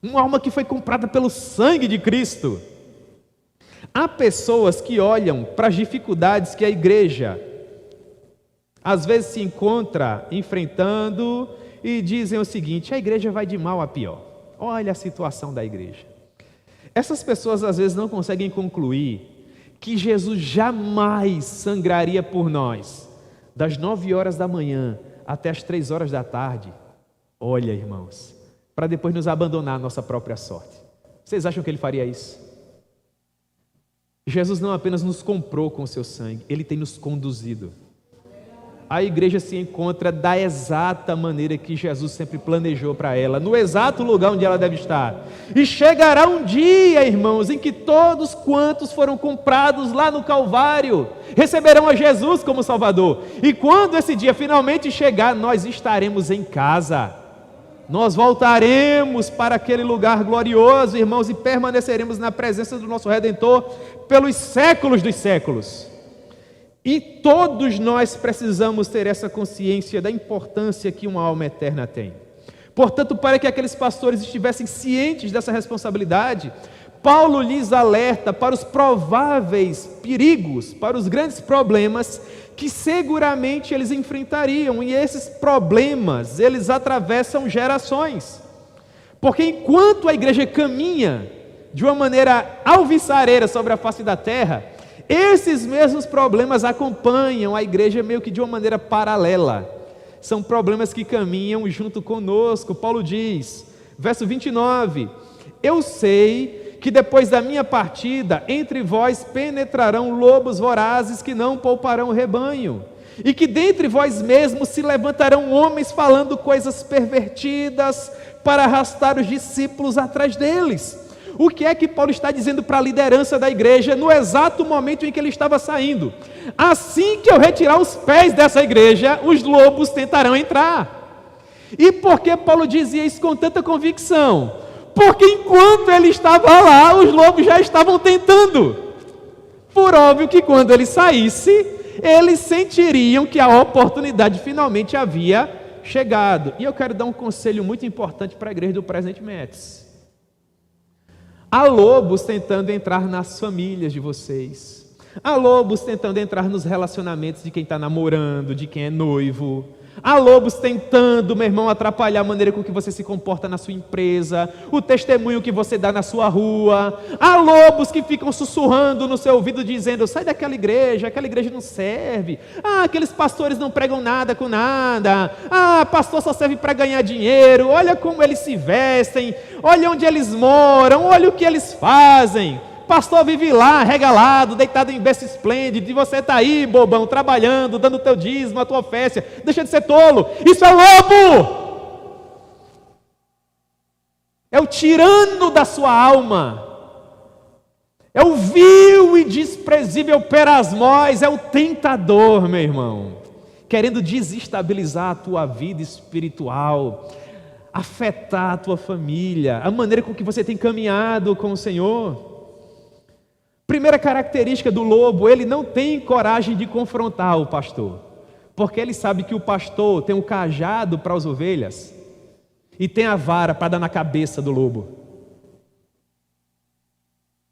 Speaker 1: Uma alma que foi comprada pelo sangue de Cristo. Há pessoas que olham para as dificuldades que a igreja às vezes se encontra enfrentando e dizem o seguinte, a igreja vai de mal a pior. Olha a situação da igreja. Essas pessoas às vezes não conseguem concluir que Jesus jamais sangraria por nós, das 9 horas da manhã até as 3 horas da tarde. Olha, irmãos, para depois nos abandonar à nossa própria sorte. Vocês acham que ele faria isso? Jesus não apenas nos comprou com o seu sangue, ele tem nos conduzido. A igreja se encontra da exata maneira que Jesus sempre planejou para ela, no exato lugar onde ela deve estar. E chegará um dia, irmãos, em que todos quantos foram comprados lá no Calvário receberão a Jesus como Salvador. E quando esse dia finalmente chegar, nós estaremos em casa. Nós voltaremos para aquele lugar glorioso, irmãos, e permaneceremos na presença do nosso Redentor pelos séculos dos séculos. E todos nós precisamos ter essa consciência da importância que uma alma eterna tem. Portanto, para que aqueles pastores estivessem cientes dessa responsabilidade, Paulo lhes alerta para os prováveis perigos, para os grandes problemas que seguramente eles enfrentariam. E esses problemas, eles atravessam gerações. Porque enquanto a igreja caminha de uma maneira alvissareira sobre a face da terra, esses mesmos problemas acompanham a igreja meio que de uma maneira paralela. São problemas que caminham junto conosco. Paulo diz, verso 29, eu sei que depois da minha partida, entre vós penetrarão lobos vorazes que não pouparão o rebanho, e que dentre vós mesmos se levantarão homens falando coisas pervertidas para arrastar os discípulos atrás deles. O que é que Paulo está dizendo para a liderança da igreja no exato momento em que ele estava saindo? Assim que eu retirar os pés dessa igreja, os lobos tentarão entrar. E por que Paulo dizia isso com tanta convicção? Porque enquanto ele estava lá, os lobos já estavam tentando. Por óbvio que quando ele saísse, eles sentiriam que a oportunidade finalmente havia chegado. E eu quero dar um conselho muito importante para a igreja do Presente Metz. Há lobos tentando entrar nas famílias de vocês. Há lobos tentando entrar nos relacionamentos de quem está namorando, de quem é noivo. Há lobos tentando, meu irmão, atrapalhar a maneira com que você se comporta na sua empresa, o testemunho que você dá na sua rua. Há lobos que ficam sussurrando no seu ouvido dizendo: sai daquela igreja, aquela igreja não serve. Ah, aqueles pastores não pregam nada com nada. Ah, pastor só serve para ganhar dinheiro. Olha como eles se vestem, olha onde eles moram, olha o que eles fazem. Pastor vive lá, regalado, deitado em berço esplêndido, e você está aí, bobão, trabalhando, dando o teu dízimo, a tua oferta, deixa de ser tolo. Isso é lobo! É o tirano da sua alma. É o vil e desprezível Perasmós, é o tentador, meu irmão, querendo desestabilizar a tua vida espiritual, afetar a tua família, a maneira com que você tem caminhado com o Senhor. Primeira característica do lobo: ele não tem coragem de confrontar o pastor, porque ele sabe que o pastor tem um cajado para as ovelhas e tem a vara para dar na cabeça do lobo.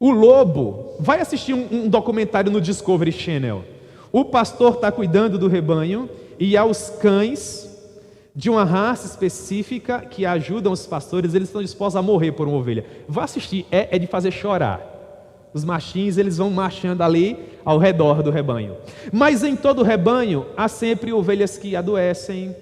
Speaker 1: O lobo, vai assistir um documentário no Discovery Channel. O pastor está cuidando do rebanho e há os cães de uma raça específica que ajudam os pastores, eles estão dispostos a morrer por uma ovelha. Vai assistir, é de fazer chorar. Os machinhos, eles vão marchando ali ao redor do rebanho. Mas em todo o rebanho, há sempre ovelhas que adoecem,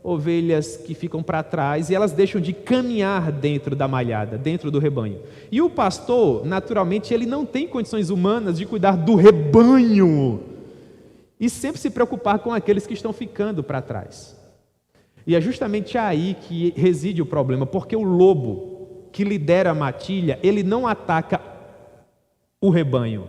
Speaker 1: ovelhas que ficam para trás, e elas deixam de caminhar dentro da malhada, dentro do rebanho. E o pastor, naturalmente, ele não tem condições humanas de cuidar do rebanho, e sempre se preocupar com aqueles que estão ficando para trás. E é justamente aí que reside o problema, porque o lobo que lidera a matilha, ele não ataca o rebanho,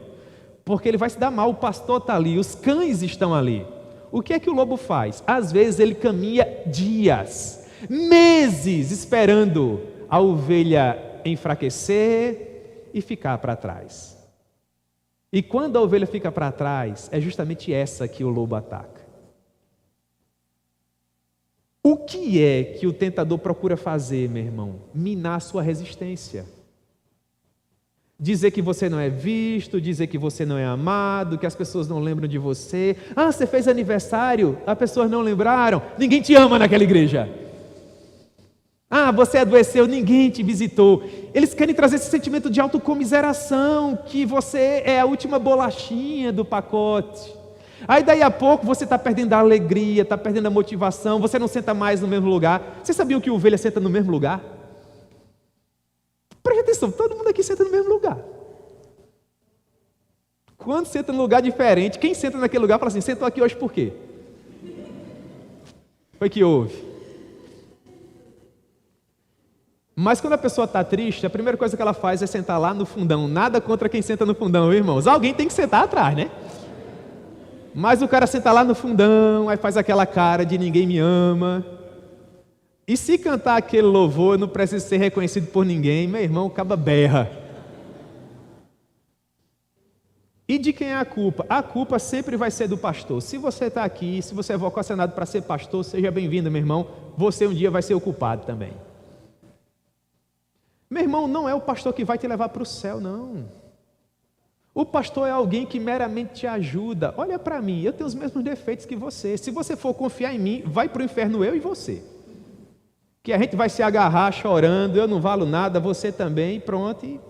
Speaker 1: porque ele vai se dar mal. O pastor está ali, os cães estão ali. O que é que o lobo faz? Às vezes ele caminha dias, meses, esperando a ovelha enfraquecer e ficar para trás. E quando a ovelha fica para trás, é justamente essa que o lobo ataca. O que é que o tentador procura fazer, meu irmão? Minar sua resistência. Dizer que você não é visto, dizer que você não é amado, que as pessoas não lembram de você. Ah, você fez aniversário, as pessoas não lembraram, ninguém te ama naquela igreja. Ah, você adoeceu, ninguém te visitou. Eles querem trazer esse sentimento de autocomiseração, que você é a última bolachinha do pacote. Aí daí a pouco você está perdendo a alegria, está perdendo a motivação, você não senta mais no mesmo lugar. Vocês sabiam que ovelha senta no mesmo lugar? Preste atenção, todo mundo aqui senta no mesmo lugar. Quando senta num lugar diferente, quem senta naquele lugar fala assim: sentou aqui hoje por quê? Foi que houve. Mas quando a pessoa está triste, a primeira coisa que ela faz é sentar lá no fundão. Nada contra quem senta no fundão, viu, irmãos? Alguém tem que sentar atrás, né? Mas o cara senta lá no fundão, aí faz aquela cara de ninguém me ama. E se cantar aquele louvor, não precisa ser reconhecido por ninguém, meu irmão, acaba berra. E de quem é a culpa? A culpa sempre vai ser do pastor. Se você está aqui, se você é vocacionado para ser pastor, seja bem-vindo, meu irmão. Você um dia vai ser o culpado também. Meu irmão, não é o pastor que vai te levar para o céu, não. O pastor é alguém que meramente te ajuda. Olha para mim, eu tenho os mesmos defeitos que você. Se você for confiar em mim, vai para o inferno eu e você. Que a gente vai se agarrar chorando, eu não valo nada, você também, pronto.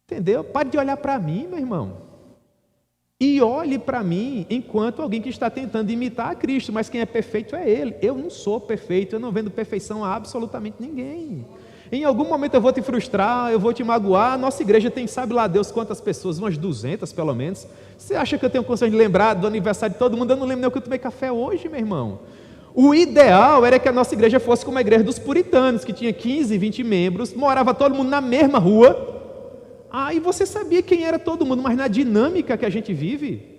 Speaker 1: Entendeu? Pare de olhar para mim, meu irmão. E olhe para mim enquanto alguém que está tentando imitar a Cristo, mas quem é perfeito é Ele. Eu não sou perfeito, eu não vendo perfeição a absolutamente ninguém. Em algum momento eu vou te frustrar, eu vou te magoar. Nossa igreja tem, sabe lá Deus quantas pessoas, umas 200 pelo menos. Você acha que eu tenho condições de lembrar do aniversário de todo mundo? Eu não lembro nem o que eu tomei café hoje, meu irmão. O ideal era que a nossa igreja fosse como a igreja dos puritanos, que tinha 15, 20 membros, morava todo mundo na mesma rua. E você sabia quem era todo mundo, mas na dinâmica que a gente vive,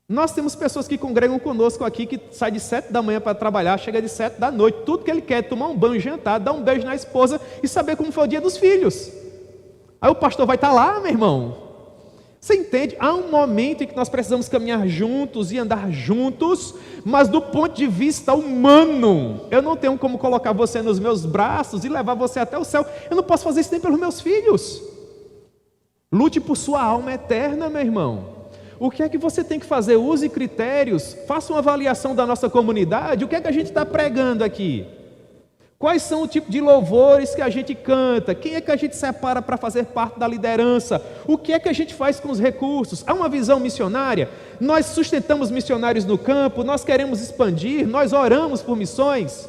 Speaker 1: nós temos pessoas que congregam conosco aqui, que sai de 7 da manhã para trabalhar, chega de 7 da noite, tudo que ele quer é tomar um banho, jantar, dar um beijo na esposa e saber como foi o dia dos filhos. Aí o pastor vai estar lá, meu irmão. Você entende? Há um momento em que nós precisamos caminhar juntos e andar juntos, mas do ponto de vista humano, eu não tenho como colocar você nos meus braços e levar você até o céu. Eu não posso fazer isso nem pelos meus filhos. Lute por sua alma eterna, meu irmão. O que é que você tem que fazer? Use critérios, faça uma avaliação da nossa comunidade. O que é que a gente está pregando aqui? Quais são o tipo de louvores que a gente canta? Quem é que a gente separa para fazer parte da liderança? O que é que a gente faz com os recursos? Há uma visão missionária? Nós sustentamos missionários no campo, nós queremos expandir, nós oramos por missões.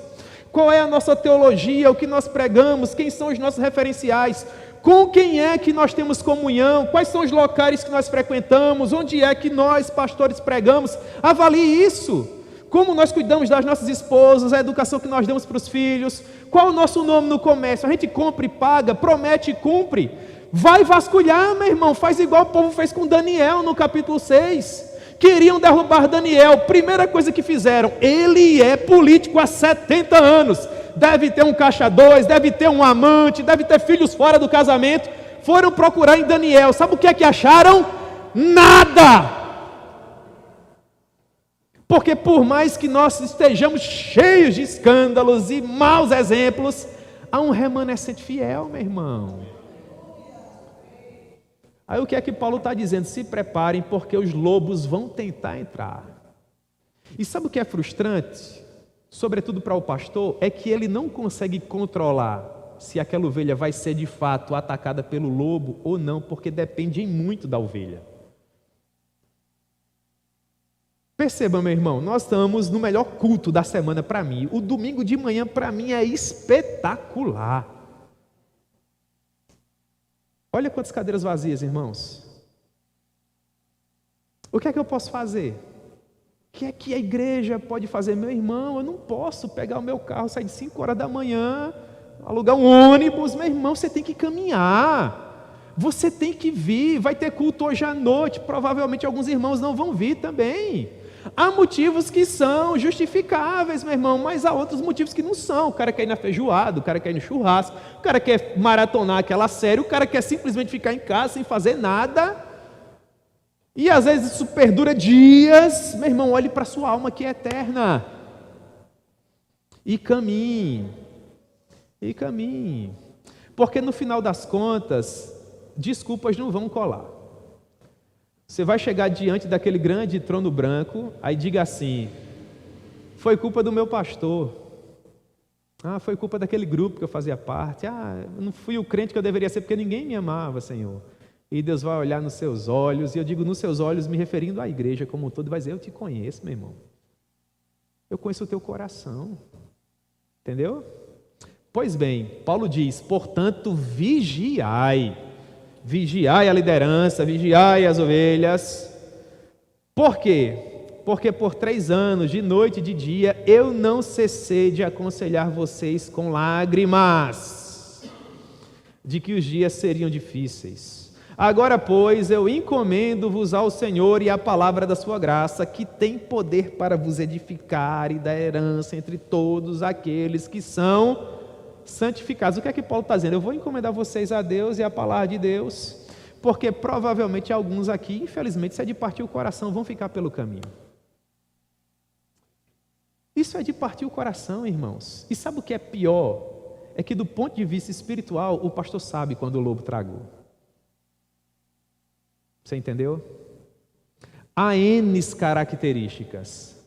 Speaker 1: Qual é a nossa teologia, o que nós pregamos, quem são os nossos referenciais? Com quem é que nós temos comunhão? Quais são os locais que nós frequentamos? Onde é que nós, pastores, pregamos? Avalie isso. Como nós cuidamos das nossas esposas, a educação que nós damos para os filhos, qual o nosso nome no comércio, a gente compra e paga, promete e cumpre, vai vasculhar, meu irmão, faz igual o povo fez com Daniel no capítulo 6, queriam derrubar Daniel, primeira coisa que fizeram, ele é político há 70 anos, deve ter um caixa 2, deve ter um amante, deve ter filhos fora do casamento, foram procurar em Daniel, sabe o que é que acharam? Nada! Porque por mais que nós estejamos cheios de escândalos e maus exemplos, há um remanescente fiel, meu irmão. Aí o que é que Paulo está dizendo? Se preparem, porque os lobos vão tentar entrar. E sabe o que é frustrante? Sobretudo para o pastor, é que ele não consegue controlar se aquela ovelha vai ser de fato atacada pelo lobo ou não, porque depende muito da ovelha. Perceba, meu irmão, nós estamos no melhor culto da semana para mim. O domingo de manhã para mim é espetacular. Olha quantas cadeiras vazias, irmãos. O que é que eu posso fazer? O que é que a igreja pode fazer? Meu irmão, eu não posso pegar o meu carro, sair de 5 horas da manhã, alugar um ônibus. Meu irmão, você tem que caminhar. Você tem que vir. Vai ter culto hoje à noite. Provavelmente alguns irmãos não vão vir também. Há motivos que são justificáveis, meu irmão, mas há outros motivos que não são. O cara quer ir na feijoada, o cara quer ir no churrasco, o cara quer maratonar aquela série, o cara quer simplesmente ficar em casa sem fazer nada. E às vezes isso perdura dias. Meu irmão, olhe para a sua alma que é eterna. E caminhe. E caminhe. Porque no final das contas, desculpas não vão colar. Você vai chegar diante daquele grande trono branco, aí diga assim: foi culpa do meu pastor, foi culpa daquele grupo que eu fazia parte, eu não fui o crente que eu deveria ser porque ninguém me amava, Senhor. E Deus vai olhar nos seus olhos, e eu digo nos seus olhos me referindo à igreja como um todo, e vai dizer: eu te conheço, meu irmão, eu conheço o teu coração, entendeu? Pois bem, Paulo diz: portanto vigiai a liderança, vigiai as ovelhas. Por quê? Porque por 3 anos, de noite e de dia, eu não cessei de aconselhar vocês com lágrimas, de que os dias seriam difíceis. Agora, pois, eu encomendo-vos ao Senhor e à palavra da sua graça, que tem poder para vos edificar e dar herança entre todos aqueles que são santificados. O que é que Paulo está dizendo? Eu vou encomendar vocês a Deus e a palavra de Deus, porque provavelmente alguns aqui, infelizmente, se é de partir o coração, vão ficar pelo caminho. Isso é de partir o coração, irmãos. E sabe o que é pior? É que do ponto de vista espiritual, o pastor sabe quando o lobo tragou. Você entendeu? Há N características.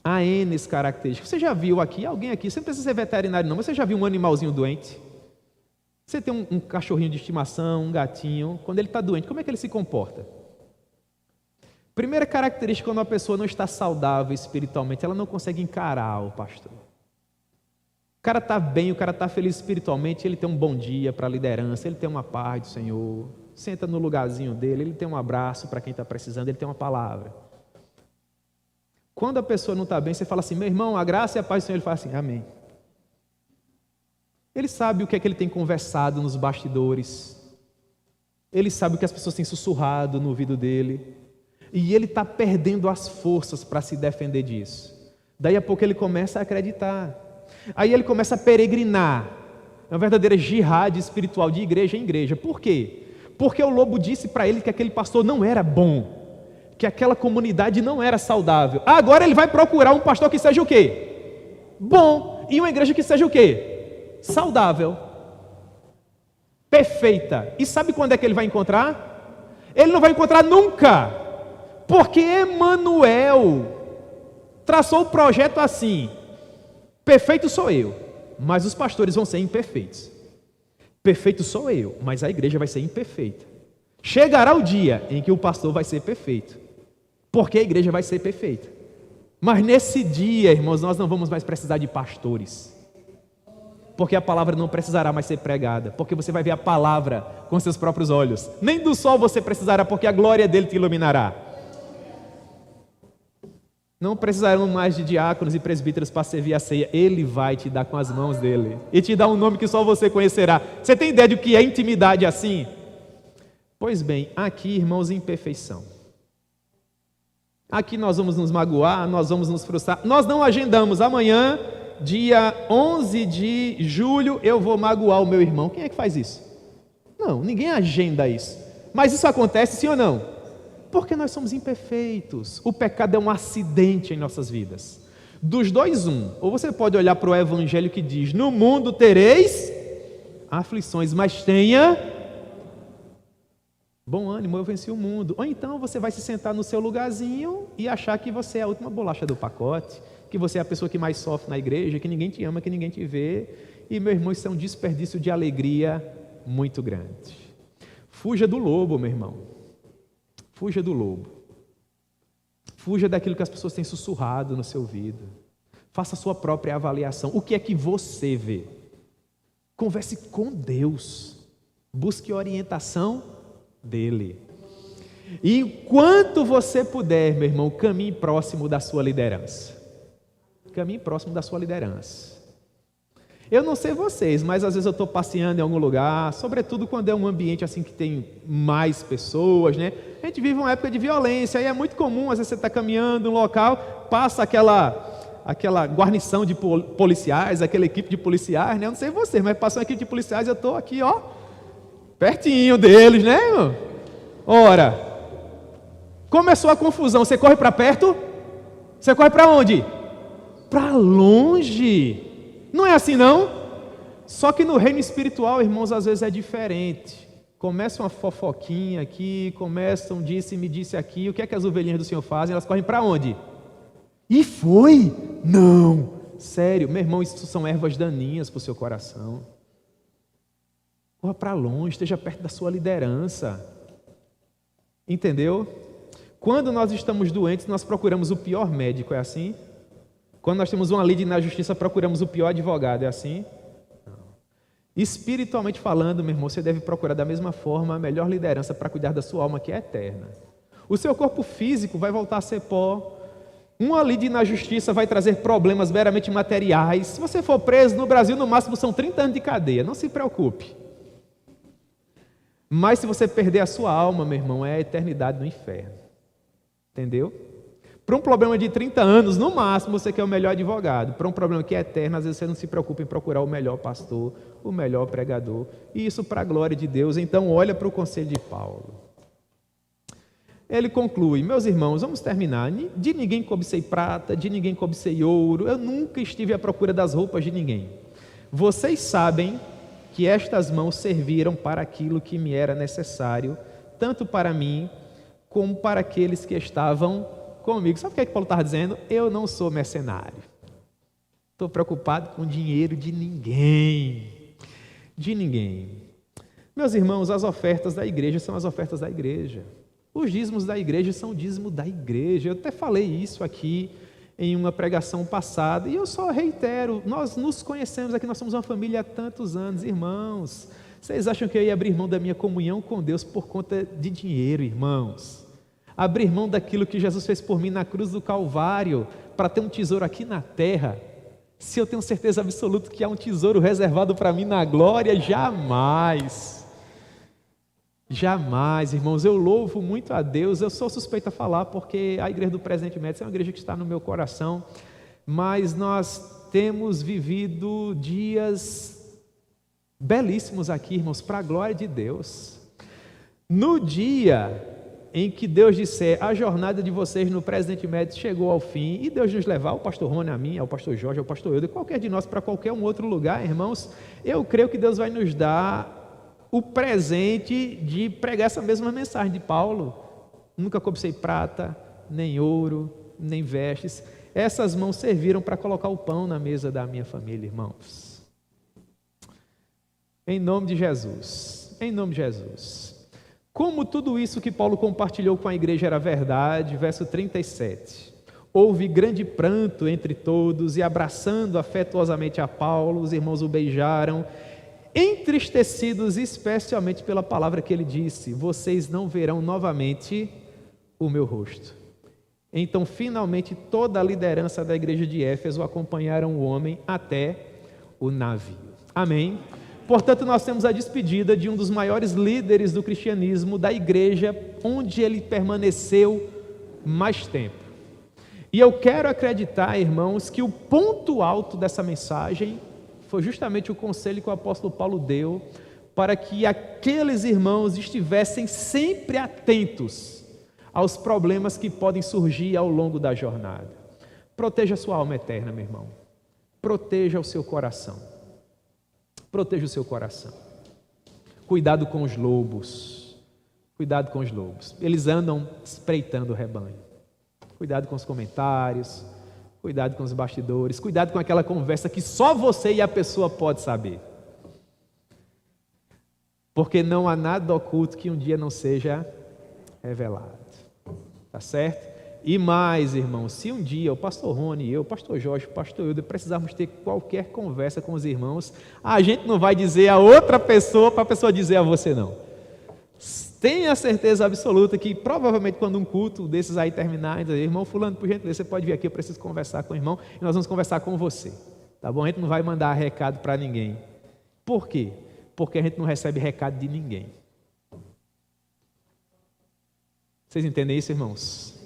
Speaker 1: Há N características. Você já viu aqui, alguém aqui, você não precisa ser veterinário não, mas você já viu um animalzinho doente? Você tem um cachorrinho de estimação, um gatinho, quando ele está doente, como é que ele se comporta? Primeira característica, quando uma pessoa não está saudável espiritualmente, ela não consegue encarar o pastor. O cara está bem, o cara está feliz espiritualmente, ele tem um bom dia para a liderança, ele tem uma paz do Senhor, senta no lugarzinho dele, ele tem um abraço para quem está precisando, ele tem uma palavra. Quando a pessoa não está bem, você fala assim: meu irmão, a graça e a paz do Senhor. Ele fala assim: amém. Ele sabe o que é que ele tem conversado nos bastidores. Ele sabe o que as pessoas têm sussurrado no ouvido dele. E ele está perdendo as forças para se defender disso. Daí a pouco ele começa a acreditar. Aí ele começa a peregrinar. É uma verdadeira jihad espiritual de igreja em igreja. Por quê? Porque o lobo disse para ele que aquele pastor não era bom, que aquela comunidade não era saudável. Agora ele vai procurar um pastor que seja o quê? Bom. E uma igreja que seja o quê? Saudável. Perfeita. E sabe quando é que ele vai encontrar? Ele não vai encontrar nunca, porque Emanuel traçou o projeto assim: perfeito sou eu, mas os pastores vão ser imperfeitos. Perfeito sou eu, mas a igreja vai ser imperfeita. Chegará o dia em que o pastor vai ser perfeito, porque a igreja vai ser perfeita. Mas nesse dia, irmãos, nós não vamos mais precisar de pastores, porque a palavra não precisará mais ser pregada, porque você vai ver a palavra com seus próprios olhos. Nem do sol você precisará, porque a glória dele te iluminará. Não precisarão mais de diáconos e presbíteros para servir a ceia. Ele vai te dar com as mãos dele e te dar um nome que só você conhecerá. Você tem ideia de o que é intimidade assim? Pois bem, aqui, irmãos, imperfeição. Aqui nós vamos nos magoar, nós vamos nos frustrar. Nós não agendamos amanhã, dia 11 de julho, eu vou magoar o meu irmão. Quem é que faz isso? Não, ninguém agenda isso. Mas isso acontece sim ou não? Porque nós somos imperfeitos. O pecado é um acidente em nossas vidas. Dos dois, um. Ou você pode olhar para o evangelho que diz: no mundo tereis aflições, mas tenha bom ânimo, eu venci o mundo. Ou então você vai se sentar no seu lugarzinho e achar que você é a última bolacha do pacote, que você é a pessoa que mais sofre na igreja, que ninguém te ama, que ninguém te vê. E, meu irmão, isso é um desperdício de alegria muito grande. Fuja do lobo, meu irmão. Fuja do lobo. Fuja daquilo que as pessoas têm sussurrado no seu ouvido. Faça a sua própria avaliação. O que é que você vê? Converse com Deus. Busque orientação dele. E enquanto você puder, meu irmão, caminhe próximo da sua liderança. Caminhe próximo da sua liderança. Eu não sei vocês, mas às vezes eu estou passeando em algum lugar, sobretudo quando é um ambiente assim que tem mais pessoas, né? A gente vive uma época de violência, e é muito comum, às vezes você está caminhando em um local, passa aquela guarnição de policiais, aquela equipe de policiais, né? Eu não sei vocês, mas passa uma equipe de policiais, eu estou aqui, ó, pertinho deles, né, irmão? Ora, começou a confusão, você corre para perto? Você corre para onde? Para longe. Não é assim, não? Só que no reino espiritual, irmãos, às vezes é diferente. Começa uma fofoquinha aqui, começa um disse-me disse aqui. O que é que as ovelhinhas do Senhor fazem? Elas correm para onde? E foi? Não. Sério, meu irmão, isso são ervas daninhas para o seu coração. Corra para longe, esteja perto da sua liderança. Entendeu? Quando nós estamos doentes, nós procuramos o pior médico, é assim? Quando nós temos uma lide na justiça, procuramos o pior advogado, é assim? Não. Espiritualmente falando, meu irmão, você deve procurar da mesma forma a melhor liderança para cuidar da sua alma, que é eterna. O seu corpo físico vai voltar a ser pó. Uma lide na justiça vai trazer problemas meramente materiais. Se você for preso, no Brasil, no máximo, são 30 anos de cadeia. Não se preocupe. Mas se você perder a sua alma, meu irmão, é a eternidade no inferno. Entendeu? Para um problema de 30 anos, no máximo, você quer o melhor advogado. Para um problema que é eterno, às vezes você não se preocupa em procurar o melhor pastor, o melhor pregador. E isso para a glória de Deus. Então, olha para o conselho de Paulo. Ele conclui: meus irmãos, vamos terminar. De ninguém cobicei prata, de ninguém cobicei ouro. Eu nunca estive à procura das roupas de ninguém. Vocês sabem que estas mãos serviram para aquilo que me era necessário, tanto para mim, como para aqueles que estavam comigo. Sabe o que é que Paulo estava dizendo? Eu não sou mercenário. Estou preocupado com o dinheiro de ninguém. De ninguém. Meus irmãos, as ofertas da igreja são as ofertas da igreja. Os dízimos da igreja são o dízimo da igreja. Eu até falei isso aqui em uma pregação passada, e eu só reitero, nós nos conhecemos aqui, nós somos uma família há tantos anos, irmãos. Vocês acham que eu ia abrir mão da minha comunhão com Deus por conta de dinheiro, irmãos? Abrir mão daquilo que Jesus fez por mim na cruz do Calvário, para ter um tesouro aqui na terra? Se eu tenho certeza absoluta que há um tesouro reservado para mim na glória, jamais. Jamais, irmãos. Eu louvo muito a Deus. Eu sou suspeito a falar porque a igreja do Presente Médio é uma igreja que está no meu coração, mas nós temos vivido dias belíssimos aqui, irmãos, para a glória de Deus. No dia em que Deus disser: a jornada de vocês no Presente Médio chegou ao fim, e Deus nos levar, ao pastor Rony, a mim, ao pastor Jorge, ao pastor Eudo, qualquer de nós para qualquer um outro lugar, irmãos, eu creio que Deus vai nos dar o presente de pregar essa mesma mensagem de Paulo. Nunca cobicei prata, nem ouro, nem vestes. Essas mãos serviram para colocar o pão na mesa da minha família, irmãos. Em nome de Jesus, em nome de Jesus. Como tudo isso que Paulo compartilhou com a igreja era verdade, verso 37. Houve grande pranto entre todos e, abraçando afetuosamente a Paulo, os irmãos o beijaram, entristecidos especialmente pela palavra que ele disse: vocês não verão novamente o meu rosto. Então, finalmente, toda a liderança da igreja de Éfeso acompanharam o homem até o navio. Amém? Portanto, nós temos a despedida de um dos maiores líderes do cristianismo, da igreja onde ele permaneceu mais tempo. E eu quero acreditar, irmãos, que o ponto alto dessa mensagem foi justamente o conselho que o apóstolo Paulo deu para que aqueles irmãos estivessem sempre atentos aos problemas que podem surgir ao longo da jornada. Proteja a sua alma eterna, meu irmão. Proteja o seu coração. Proteja o seu coração. Cuidado com os lobos. Cuidado com os lobos. Eles andam espreitando o rebanho. Cuidado com os comentários. Cuidado com os bastidores. Cuidado com aquela conversa que só você e a pessoa pode saber. Porque não há nada oculto que um dia não seja revelado. Tá certo? E mais, irmãos, se um dia o pastor Rony, eu, o pastor Jorge, o pastor Hilder precisarmos ter qualquer conversa com os irmãos, a gente não vai dizer a outra pessoa para a pessoa dizer a você não. Tenha certeza absoluta que provavelmente quando um culto desses aí terminar, dizer, irmão fulano, por gentileza, você pode vir aqui, eu preciso conversar com o irmão e nós vamos conversar com você. Tá bom? A gente não vai mandar recado para ninguém. Por quê? Porque a gente não recebe recado de ninguém. Vocês entendem isso, irmãos?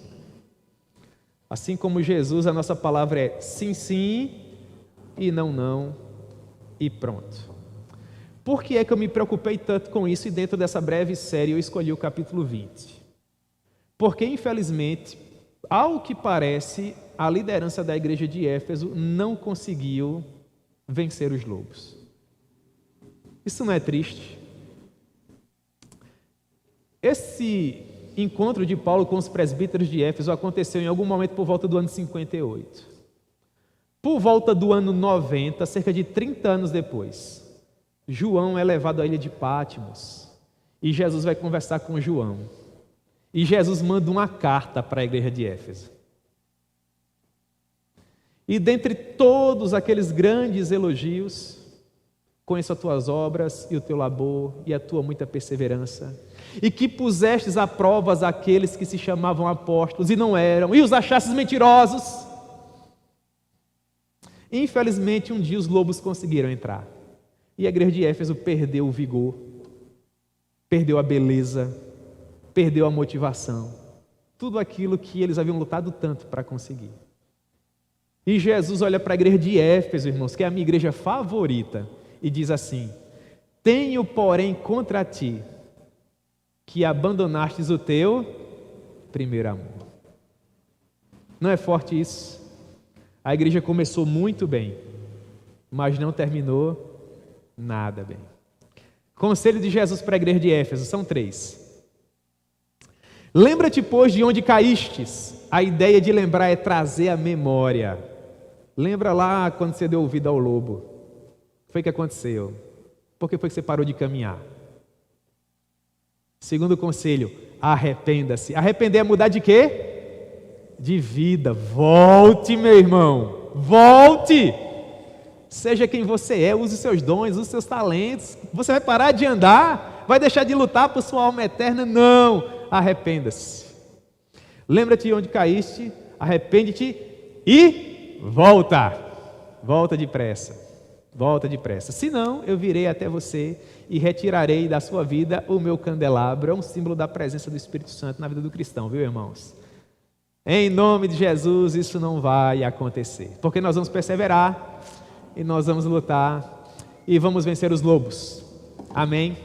Speaker 1: Assim como Jesus, a nossa palavra é sim, sim e não, não e pronto. Por que é que eu me preocupei tanto com isso e dentro dessa breve série eu escolhi o capítulo 20? Porque, infelizmente, ao que parece, a liderança da igreja de Éfeso não conseguiu vencer os lobos. Isso não é triste? Esse encontro de Paulo com os presbíteros de Éfeso aconteceu em algum momento por volta do ano 58. Por volta do ano 90, cerca de 30 anos depois, João é levado à ilha de Patmos e Jesus vai conversar com João. E Jesus manda uma carta para a igreja de Éfeso. E dentre todos aqueles grandes elogios, conheço as tuas obras e o teu labor e a tua muita perseverança, e que pusestes à prova aqueles que se chamavam apóstolos e não eram, e os achastes mentirosos. Infelizmente, um dia os lobos conseguiram entrar, e a igreja de Éfeso perdeu o vigor, perdeu a beleza, perdeu a motivação, tudo aquilo que eles haviam lutado tanto para conseguir. E Jesus olha para a igreja de Éfeso, irmãos, que é a minha igreja favorita, e diz assim: tenho, porém, contra ti que abandonastes o teu primeiro amor. Não é forte isso? A igreja começou muito bem, mas não terminou nada bem. Conselho de Jesus para a igreja de Éfeso, são 3. Lembra-te, pois, de onde caístes. A ideia de lembrar é trazer a memória. Lembra lá quando você deu ouvido ao lobo. O que foi que aconteceu? Por que foi que você parou de caminhar? Segundo conselho, arrependa-se. Arrepender é mudar de quê? De vida. Volte, meu irmão. Volte. Seja quem você é, use os seus dons, use os seus talentos. Você vai parar de andar? Vai deixar de lutar por sua alma eterna? Não. Arrependa-se. Lembra-te de onde caíste, arrepende-te e volta. Volta depressa. Volta depressa. Senão, eu virei até você e retirarei da sua vida o meu candelabro. É um símbolo da presença do Espírito Santo na vida do cristão, viu, irmãos? Em nome de Jesus, isso não vai acontecer. Porque nós vamos perseverar e nós vamos lutar e vamos vencer os lobos. Amém?